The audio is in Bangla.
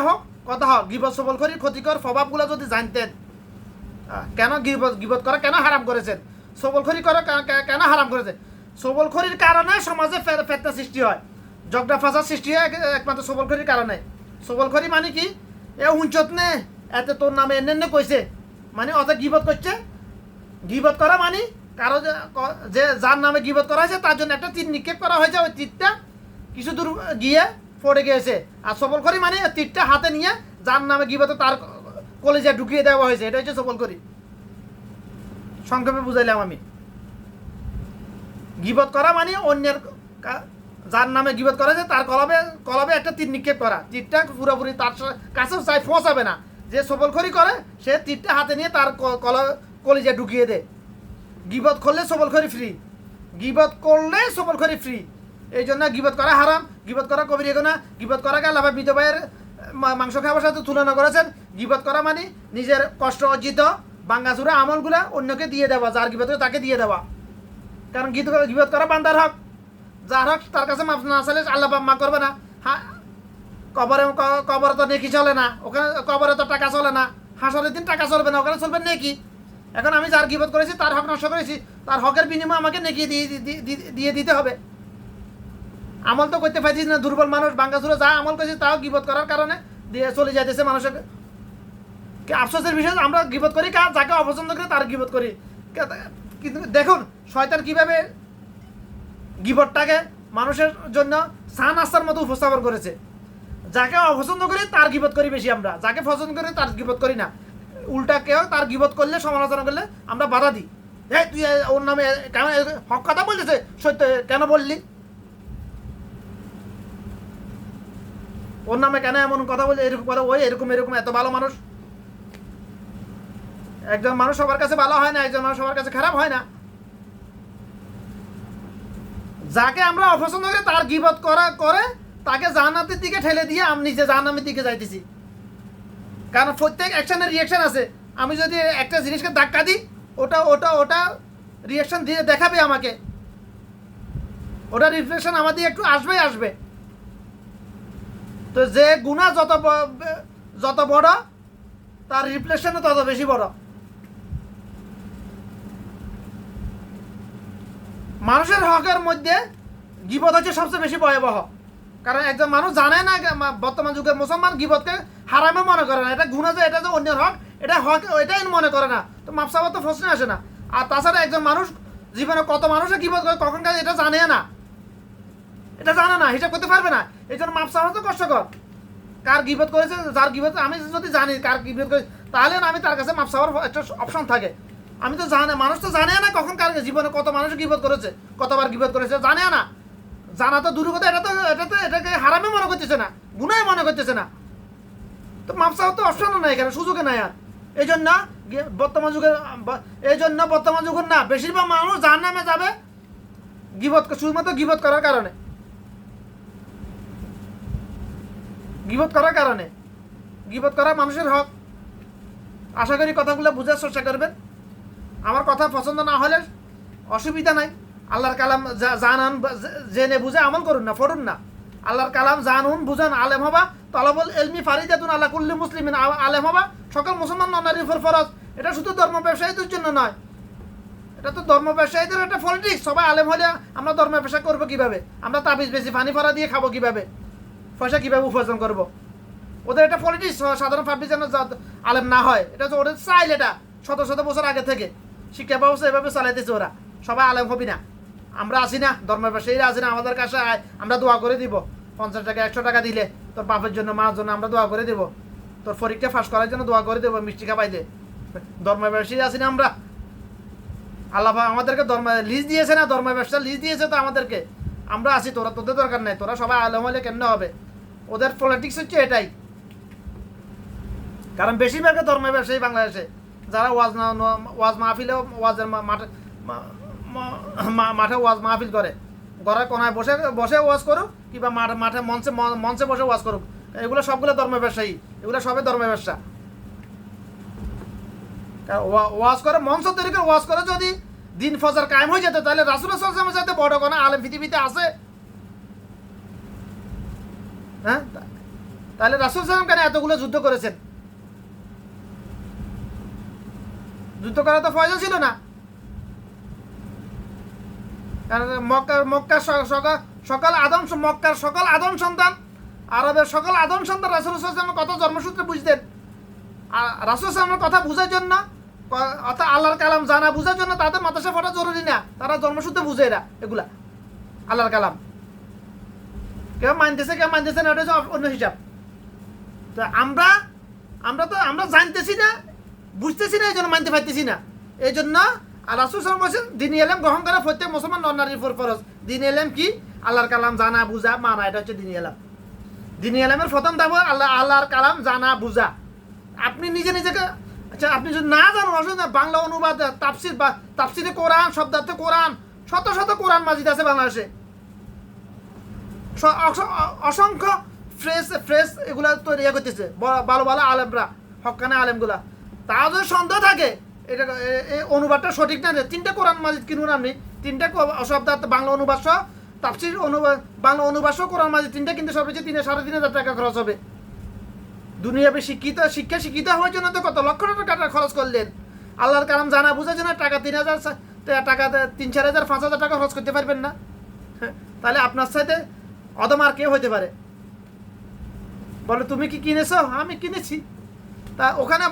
হোক কথা হোক, গীবত সবলখড়ির ক্ষতিকর প্রভাবগুলো যদি জানতেন, কেন গীবত করা কেন হারাম করেছেন, সবলখড়ি করা কেন হারাম করেছেন। সবলখড়ির কারণে সমাজে ফেতনা সৃষ্টি হয়, ঝগড়া ফাসাদ সৃষ্টি হয় একমাত্র সবলখড়ির কারণে। সবলখড়ি মানে কি, এ হুঞ্চত নে এতে তোর নামে এনে কইছে, মানে অত গীবত করছে। গীবত করা মানে কারো যে যার নামে গীবত করা হয়েছে তার জন্য একটা তীর নিক্ষেপ করা হয়েছে, ওই তীরটা কিছু দূর গিয়ে পড়ে গিয়েছে। আর সবলখড়ি মানে তীরটা হাতে নিয়ে যার নামে গীবত তার কলেজে ঢুকিয়ে দেওয়া হয়েছে, এটা হচ্ছে সবলখড়ি। সংক্ষেপে বুঝাইলাম আমি। গীবত করা মানে অন্যের যার নামে গীবত করা হয়েছে তার কলবে একটা তীর নিক্ষেপ করা, তীরটা পুরোপুরি তার কাছেও চাই পৌঁছাবে না। যে সবলখড়ি করে সে তীরটা হাতে নিয়ে তার কলেজে ঢুকিয়ে দেয়। গীবত করলে সবলখড়ি ফ্রি, গীবত করলে সবলখড়ি ফ্রি। এই জন্য গীবত করা হারাম, গীবত করা কবিরা গুনাহ। গীবত করাকে আল্লাহ মৃত ভাইয়ের মাংস খাওয়ার সাথে তুলনা করেছেন। গীবত করা মানে নিজের কষ্ট অর্জিত ভাঙ্গাচুরা আমলগুলা অন্যকে দিয়ে দেওয়া, যার গীবত করে তাকে দিয়ে দেওয়া। কারণ গীবত করা বান্দার হক, যার হক তার কাছে মাফ না চাইলে আল্লাহ মা করবে না। হ্যাঁ, কবরে তো নেকি চলে না, ওখানে কবরে তো টাকা চলে না, হাসরের দিন টাকা চলবে না, ওখানে চলবে নেকি। এখন আমি যার গীবত করেছি তার হক নষ্ট করেছি, তার হকের বিনিময়ে আমাকে নেকি দিয়ে দিতে হবে। আমল তো করতে পারছিস না, দুর্বল মানুষ ভাঙ্গাচুরা যা আমল করেছি তাও গীবত করার কারণে দিয়ে চলে যাইতেছে মানুষের। আফসোসের বিষয় আমরা গীবত করি যাকে অপছন্দ করি তার গীবত করি। কিন্তু দেখুন শয়তান কিভাবে গীবতটাকে মানুষের জন্য চা নাস্তার মতো উপস্থাপন করেছে। যাকে অপছন্দ করি তার গীবত করি বেশি আমরা, যাকে পছন্দ করি তার গীবত করি না। উল্টা কেউ তার গীবত করলে, সমালোচনা করলে আমরা বাধা দিই। এই তুই ওর নামে কেন হক কথা বলতেছে, সত্য কেন বললি, ওর নামে কেন এমন কথা বলছে, এরকম করে ওই এরকম এত ভালো মানুষ। একজন মানুষ সবার কাছে ভালো হয় না, একজন মানুষ সবার কাছে খারাপ হয় না। যাকে আমরা অপছন্দ করি তার গীবত করে তাকে জান্নাতের দিকে ঠেলে দিয়ে আমি নিজে জাহান্নামের দিকে যাইতেছি। কারণ প্রত্যেক অ্যাকশনের রিয়াকশন আছে। আমি যদি একটা জিনিসকে ধাক্কা দিই, ওটা রিয়াকশন দিয়ে দেখাবে আমাকে, ওটা রিফ্লেকশন আমার দিয়ে একটু আসবে। তো যে গুনাহ যত বড় তার রিফ্লেকশনও তত বেশি বড়। মানুষের হকের মধ্যে গীবত হচ্ছে সবচেয়ে বেশি ভয়াবহ। কারণ একজন মানুষ জানে না, বর্তমান যুগের মুসলমান গীবতকে হারামে মনে করে না, এটা গুনাহ, যে এটা যে অন্যের হক, এটা হক এটাই মনে করে না। তো মাপ চাওয়ার তো প্রশ্ন আসে না। আর তাছাড়া একজন মানুষ জীবনে কত মানুষের গীবত করে কখন কাজ এটা জানে না, হিসাব করতে পারবে না। এই জন্য মাপ চাওয়া তো কষ্টকর। কার গীবত করেছে, যার গীবত আমি যদি জানি কার গীবত করেছে, তাহলে আমি তার কাছে মাপ চাওয়ার একটা অপশন থাকে। আমি তো মানুষ তো জানে না কখন কার জীবনে কত মানুষ গীবত করেছে, কতবার গীবত করেছে, জানে না। জানা তো দূর কথা, এটাকে হারামে মনে করতেছে না, গুনাহ মনে করতেছে না। তো মাপ চাওয়ার তো অপশনও নাই, এখানে সুযোগে নাই আর। এই জন্য বর্তমান যুগের না বেশিরভাগ মানুষ জাহান্নামে যাবে শুধুমাত্র গীবত করার কারণে। গীবত করা মানুষের হক। আশা করি কথাগুলো বুঝার চেষ্টা করবেন। আমার কথা পছন্দ না হলে অসুবিধা নাই। আল্লাহর কালাম জানান, জেনে বুঝে আমল করুন না, পড়ুন না। আল্লাহর কালাম জানুন, বুঝান, আলেম হবা। তলাবুল ইলমি ফারিদাতুন আলা কুল্লি মুসলিমিন, আলেম হবা সকল মুসলমান নারীর উপর ফরজ। এটা শুধু ধর্ম ব্যবসায়ীদের জন্য নয়, এটা তো ধর্ম ব্যবসায়ীদের একটা পলিটিক্স। সবাই আলেম হলে আমরা ধর্ম ব্যবসা করবো কিভাবে, আমরা তাবিজ বেশি পানি ফরা দিয়ে খাবো কিভাবে, পয়সা কিভাবে উপার্জন করবো। ওদের একটা পলিটিক্স, সাধারণ পাবলিক যেন আলেম না হয়, এটা তো ওদের চাইল। এটা শত বছর আগে থেকে শিক্ষা ব্যবস্থা এভাবে চালাইতেছে ওরা। সবাই আলেম হবি না, আমরা আসি না, ধর্ম ব্যবসায়ীরা আসি না, আমাদের কাছে আমরা দোয়া করে দিব। 50 টাকা 100 টাকা দিলে তোর বাপের জন্য, মার জন্য আমরা দোয়া করে দেবো, তোর পরীক্ষা পাস করার জন্য দোয়া করে দেবো, মিষ্টি খাবাই দে। ধর্ম ব্যবসায়ী আসি না আমরা। আল্লাহ আমাদেরকে ধর্ম লিজ দিয়েছে না, ধর্ম ব্যবসা লিজ দিয়েছে তো আমাদেরকে। আমরা আসি, তোদের দরকার নাই, তোরা সবাই আলেম হলে কেন হবে। ওদের পলিটিক্স হচ্ছে এটাই। কারণ বেশিরভাগের ধর্ম ব্যবসায়ী বাংলাদেশে, যারা ওয়াজ মাহফিলে ওয়াজের মাঠে ওয়াজ মাহফিল করে, ঘরের কোনায় বসে ওয়াজ করুক, কিংবা মাঠে মঞ্চে বসে ওয়াজ করুক, এগুলো সবগুলো ধর্ম ব্যবসায়ী, এগুলো সবই ধর্ম ব্যবসা। ওয়াজ করে, মঞ্চ তৈরি করে ওয়াজ করে যদি দিন ফজর কায়েম হয়ে যেত, তাহলে রাসূলুল্লাহ সাল্লাল্লাহু আলাইহি ওয়াসাল্লামের চাইতে বড় কোনো আলেম পৃথিবীতে আছে? হ্যাঁ, তাহলে রাসূল সাল্লাল্লাহু আলাইহি ওয়াসাল্লাম কেন এতগুলো যুদ্ধ করেছেন? যুদ্ধ করার তো প্রয়োজন ছিল না। কারণ মক্কার সকল আদম সন্তান, আরবের সকল আদম সন্তান রাসূল সাল্লাল্লাহু আলাইহি ওয়াসাল্লামের কথা জন্মসূত্রে বুঝতেন। আর রাসূল সাল্লাল্লাহু আলাইহি ওয়াসাল্লামের কথা বোঝার জন্য, অর্থাৎ আল্লাহর কালাম জানা বোঝার জন্য তাদের মাদ্রাসা পড়া জরুরি না, তারা জন্মসূত্রে বুঝে এগুলা আল্লাহর কালাম। কেউ মানতেছে না, ওটা হচ্ছে অন্য হিসাব। তো আমরা জানতেছি না, বুঝতেছি না, এই জন্য মানতে পারতেছি না। এই জন্য রাসূল সাল্লাল্লাহু আলাইহি ওয়াসাল্লাম দিন এলেম গ্রহণ করা প্রত্যেক মুসলমান নারীর উপর ফরজ। দিন এলেম কি? আল্লাহর কালাম জানা বুঝা মানা, এটা হচ্ছে দিন এলেম। দিন এলেমের প্রথম ধাপ আল্লাহর কালাম জানা বুঝা। আপনি নিজেকে, আচ্ছা আপনি যদি না জানেন, অসুবিধা, বাংলা অনুবাদ, তাফসির বা তাফসিরে কোরআন, শব্দার্থ কোরআন, শত শত কোরআন মাজিদ আছে বাংলাদেশে, অসংখ্য ফ্রেশ এগুলা তৈরি করতেছে ভালো ভালো আলেমরা, হক্কানে আলেমগুলা। তা যদি সন্দেহ থাকে এটা এই অনুবাদটা সঠিক না, 3টা কোরআন মাজিদ কিনুন আপনি, 3টা শব্দার্থ বাংলা অনুবাদ সহ, তাফসির অনুবাদ, বাংলা অনুবাদ সহ কোরআন মাজিদ 3টা কিনতে সর্বোচ্চ 3,500 টাকা খরচ হবে। দুনিয়াবে শিক্ষিত হওয়ার জন্য তো কত লক্ষ টাকা খরচ করলেন। আল্লাহর কালাম জানা বোঝার জন্য টাকা 3,000 5,000 টাকা খরচ করতে পারবেন না? তাহলে আপনার সাথে অদম আর কে হইতে পারে? বলে তুমি কি কিনেছো? আমি কিনেছি। তা ওখানে